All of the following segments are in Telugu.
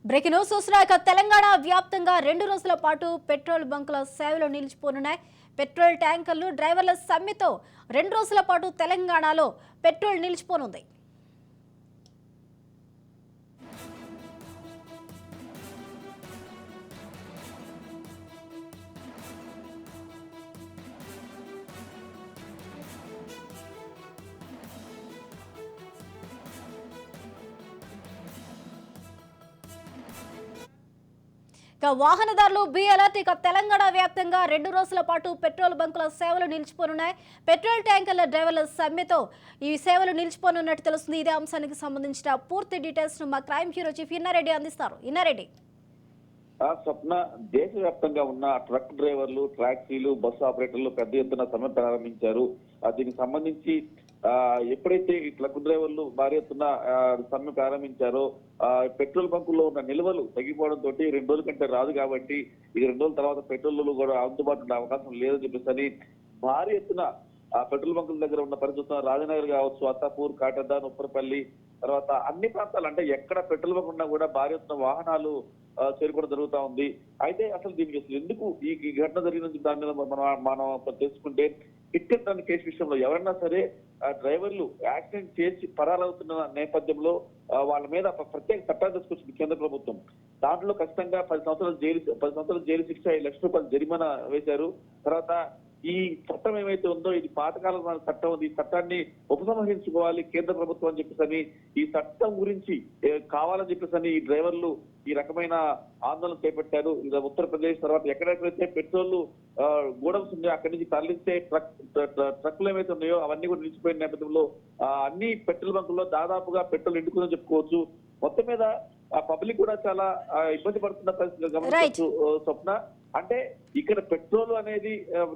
బ్రేకింగ్ న్యూస్ చూస్తున్నాక తెలంగాణ వ్యాప్తంగా 2 రోజుల పాటు పెట్రోల్ బంకుల సేవలు నిలిచిపోనున్నాయి. పెట్రోల్ ట్యాంకర్లు డ్రైవర్ల సమ్మెతో 2 రోజుల పాటు తెలంగాణలో పెట్రోల్ నిలిచిపోనుంది. వాహనదారులు బి అలర్ట్. తెలంగాణ వ్యాప్తంగా 2 రోజుల పాటు పెట్రోల్ బంకుల సేవలు నిలిచిపోనున్నాయి. పెట్రోల్ ట్యాంకర్ల డ్రైవర్ల సమ్మెతో ఈ సేవలు నిలిచిపోనున్నట్టు తెలుస్తుంది. ఇదే అంశానికి సంబంధించిన పూర్తి డీటెయిల్స్ మా క్రైమ్ బ్యూరో చీఫ్ ఇన్నారెడ్డి అందిస్తారు. ఇన్నారెడ్డి, స్వప్న, దేశవ్యాప్తంగా ఉన్న ట్రక్ డ్రైవర్లు, టాక్సీలు, బస్సు ఆపరేటర్లు పెద్ద ఎత్తున సమ్మె ప్రారంభించారు. దీనికి సంబంధించి ఎప్పుడైతే ఈ ట్రక్ డ్రైవర్లు భారీ ఎత్తున సమ్మె ప్రారంభించారో పెట్రోల్ బంకుల్లో ఉన్న నిల్వలు తగ్గిపోవడంతో 2 రోజుల కంటే రాదు కాబట్టి ఇక 2 రోజుల తర్వాత పెట్రోల్ కూడా అందుబాటులో ఉండే అవకాశం లేదని చెప్పేసి భారీ ఎత్తున పెట్రోల్ బంకుల దగ్గర ఉన్న పరిస్థితుల్లో రాజనగర్ కావచ్చు, అత్తాపూర్, కాటదాన్, ఉప్పరపల్లి, తర్వాత అన్ని ప్రాంతాలు అంటే ఎక్కడ పెట్రోల్ బంక్ ఉన్నా కూడా భారీ ఎత్తున వాహనాలు చేరుకోవడం జరుగుతా ఉంది. అయితే అసలు దీనికి అసలు ఎందుకు ఈ ఘటన జరిగిన దాని మీద మనం తెలుసుకుంటే, హిట్ అండ్ రన్ కేసు విషయంలో ఎవరైనా సరే డ్రైవర్లు యాక్సిడెంట్ చేసి పరారవుతున్న నేపథ్యంలో వాళ్ళ మీద ప్రత్యేక చట్టాలు తీసుకొచ్చింది కేంద్ర ప్రభుత్వం. దాంట్లో ఖచ్చితంగా 10 సంవత్సరాల జైలు శిక్ష, 5 లక్షల రూపాయలు జరిమానా వేశారు. తర్వాత ఈ చట్టం ఏమైతే ఉందో ఇది పాతకాలం చట్టం ఉంది, ఈ చట్టాన్ని ఉపసంహరించుకోవాలి కేంద్ర ప్రభుత్వం అని చెప్పేసి ఈ చట్టం గురించి కావాలని చెప్పేసి ఈ డ్రైవర్లు ఈ రకమైన ఆందోళన చేపట్టారు. ఇది ఉత్తరప్రదేశ్, తర్వాత ఎక్కడెక్కడైతే పెట్రోల్ గోడౌన్స్ ఉన్నాయో అక్కడి నుంచి తరలించే ట్రక్కులు ఏమైతే ఉన్నాయో అవన్నీ కూడా నిలిచిపోయిన నేపథ్యంలో అన్ని పెట్రోల్ బంకుల్లో దాదాపుగా పెట్రోల్ ఎండుకుందని చెప్పుకోవచ్చు. మొత్తం మీద పబ్లిక్ కూడా చాలా ఇబ్బంది పడుతున్న పరిస్థితి గమనించవచ్చు స్వప్న. అంటే ఇక్కడ పెట్రోల్ అనేది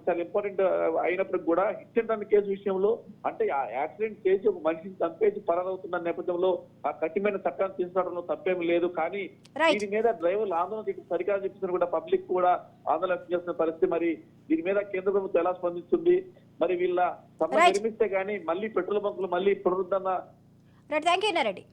చాలా ఇంపార్టెంట్ అయినప్పటికి కూడా హిట్ అండ్ రన్ కేసు విషయంలో అంటే యాక్సిడెంట్ చేసి ఒక మనిషిని చంపేసి పరారవుతున్న నేపథ్యంలో ఆ కఠినమైన చట్టాన్ని తీసుకురావడంలో తప్పేమీ లేదు. కానీ దీని మీద డ్రైవర్లు ఆందోళన సరికాదు చెప్పిన కూడా పబ్లిక్ కూడా ఆందోళన వ్యక్తం చేస్తున్న పరిస్థితి. మరి దీని మీద కేంద్ర ప్రభుత్వం ఎలా స్పందిస్తుంది? మరి వీళ్ళ సమ్మె నిర్మిస్తే గానీ మళ్ళీ పెట్రోల్ బంకులు మళ్ళీ పునరుద్ధరణ. Thank you Inna Reddy.